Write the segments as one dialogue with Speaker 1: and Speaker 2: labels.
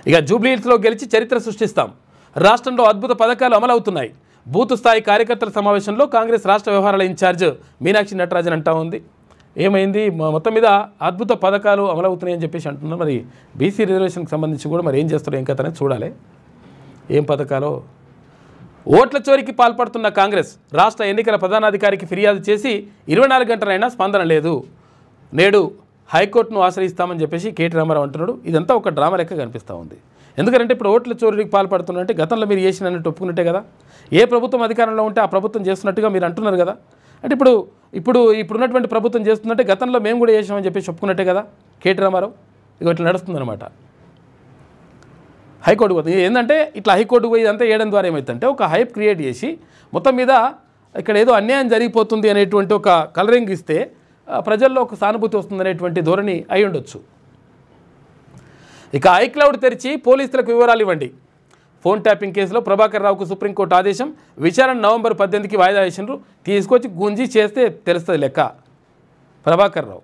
Speaker 1: ఇక జూబ్లీహిల్స్లో గెలిచి చరిత్ర సృష్టిస్తాం, రాష్ట్రంలో అద్భుత పథకాలు అమలవుతున్నాయి. బూత్ స్థాయి కార్యకర్తల సమావేశంలో కాంగ్రెస్ రాష్ట్ర వ్యవహారాల ఇన్ఛార్జ్ మీనాక్షి నటరాజన్ అంటా ఉంది. ఏమైంది, మొత్తం మీద అద్భుత పథకాలు అమలవుతున్నాయని చెప్పేసి అంటున్నారు. మరి బీసీ రిజర్వేషన్కి సంబంధించి కూడా మరి ఏం చేస్తారో ఏం కథనే చూడాలి. ఏం పథకాలో. ఓట్ల చోరీకి పాల్పడుతున్న కాంగ్రెస్ రాష్ట్ర ఎన్నికల ప్రధానాధికారికి ఫిర్యాదు చేసి 24 గంటలైనా స్పందన లేదు. నేడు హైకోర్టును ఆశ్రయిస్తామని చెప్పేసి కేటీ రామారావు అంటున్నాడు. ఇదంతా ఒక డ్రామా లెక్క కనిపిస్తూ ఉంది. ఎందుకంటే ఇప్పుడు ఓట్ల చోరీకి పాల్పడుతున్నట్టే గతంలో మీరు చేసినట్టు ఒప్పుకున్నట్టే కదా. ఏ ప్రభుత్వం అధికారంలో ఉంటే ఆ ప్రభుత్వం చేస్తున్నట్టుగా మీరు అంటున్నారు కదా. అంటే ఇప్పుడున్నటువంటి ప్రభుత్వం చేస్తున్నట్టే గతంలో మేము కూడా చేసామని చెప్పేసి ఒప్పుకున్నట్టే కదా కేటీ రామారావు. ఇక ఇట్లా నడుస్తుందన్నమాట. హైకోర్టు పోతుంది. ఏంటంటే ఇట్లా హైకోర్టు పోయి ఇదంతా వేయడం ద్వారా ఏమవుతుందంటే ఒక హైప్ క్రియేట్ చేసి మొత్తం మీద ఇక్కడ ఏదో అన్యాయం జరిగిపోతుంది అనేటువంటి ఒక కలరింగ్ ఇస్తే ప్రజల్లో ఒక సానుభూతి వస్తుందనేటువంటి ధోరణి అయి ఉండొచ్చు. ఇక ఐక్లౌడ్ తెరిచి పోలీసులకు వివరాలు ఇవ్వండి. ఫోన్ ట్యాపింగ్ కేసులో ప్రభాకర్ రావుకు సుప్రీంకోర్టు ఆదేశం. విచారణ నవంబర్ 18కి వాయిదా వేసినారు. తీసుకొచ్చి గుంజి చేస్తే తెలుస్తుంది లెక్క. ప్రభాకర్ రావు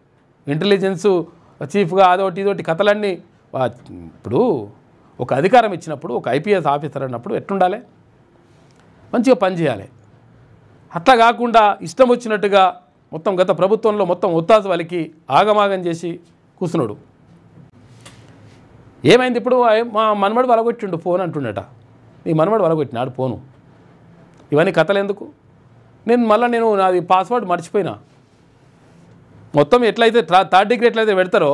Speaker 1: ఇంటెలిజెన్స్ చీఫ్గా అదొకటి ఇదొకటి కథలన్నీ. ఇప్పుడు ఒక అధికారం ఇచ్చినప్పుడు ఒక ఐపీఎస్ ఆఫీసర్ అన్నప్పుడు ఎట్లుండాలి, మంచిగా పనిచేయాలి. అట్లా కాకుండా ఇష్టం వచ్చినట్టుగా మొత్తం గత ప్రభుత్వంలో మొత్తం ఒత్తాసు వాళ్ళకి ఆగమాగం చేసి కూర్చున్నాడు. ఏమైంది ఇప్పుడు, మా మనమడు వలగొట్టిండు ఫోన్ అంటుండట. ఈ మనమడు వలగొట్టినాడు ఫోను. ఇవన్నీ కథలు ఎందుకు. నేను నాది పాస్వర్డ్ మర్చిపోయినా. మొత్తం ఎట్లయితే 3rd డిగ్రీ ఎట్లయితే పెడతారో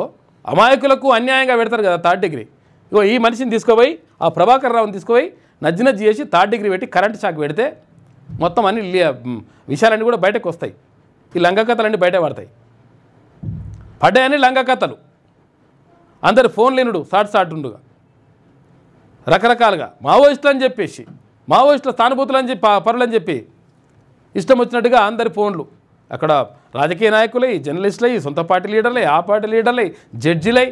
Speaker 1: అమాయకులకు అన్యాయంగా పెడతారు కదా 3rd డిగ్రీ. ఇగో ఈ మనిషిని తీసుకుపోయి ఆ ప్రభాకర్ రావుని తీసుకుపోయి నజ్జి చేసి 3rd డిగ్రీ పెట్టి కరెంట్ షాక్ పెడితే మొత్తం అన్ని విషయాలన్నీ కూడా బయటకు వస్తాయి. ఈ లంగ కథలన్నీ బయట పడతాయి. పడ్డాయని లంగ కథలు. అందరు ఫోన్ లేనుడు సాటుండుగా రకరకాలుగా మావోయిస్టులు అని చెప్పేసి మావోయిస్టుల స్థానభూతులు అని చెప్పి పరులని చెప్పి ఇష్టం వచ్చినట్టుగా అందరి ఫోన్లు. అక్కడ రాజకీయ నాయకులై, జర్నలిస్టులై, సొంత పార్టీ లీడర్లై, ఆ పార్టీ లీడర్లై, జడ్జిలై.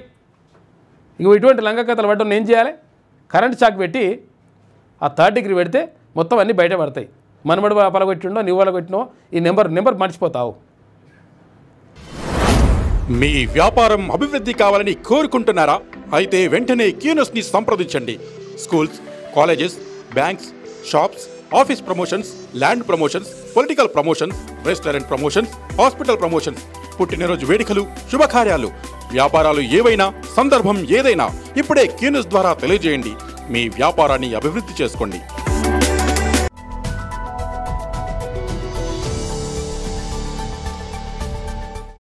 Speaker 1: ఇక ఇటువంటి లంగ కథలు పడ్డం ఏం చేయాలి? కరెంట్ షాక్ పెట్టి ఆ 3rd డిగ్రీ పెడితే మొత్తం అన్నీ బయట పడతాయి. మనమడు పలగొట్టిండో నువ్వు పలగొట్టినో ఈ నెంబర్ మర్చిపోతావు.
Speaker 2: మీ వ్యాపారం అభివృద్ధి కావాలని కోరుకుంటున్నారా? అయితే వెంటనే క్యూనస్ని సంప్రదించండి. Schools, colleges, banks, shops, office promotions, land promotions, political promotions, restaurant promotions, hospital promotions, పుట్టినరోజు వేడుకలు, శుభకార్యాలు, వ్యాపారాలు ఏవైనా, సందర్భం ఏదైనా ఇప్పుడే క్యూనస్ ద్వారా తెలియజేయండి. మీ వ్యాపారాన్ని అభివృద్ధి చేసుకోండి.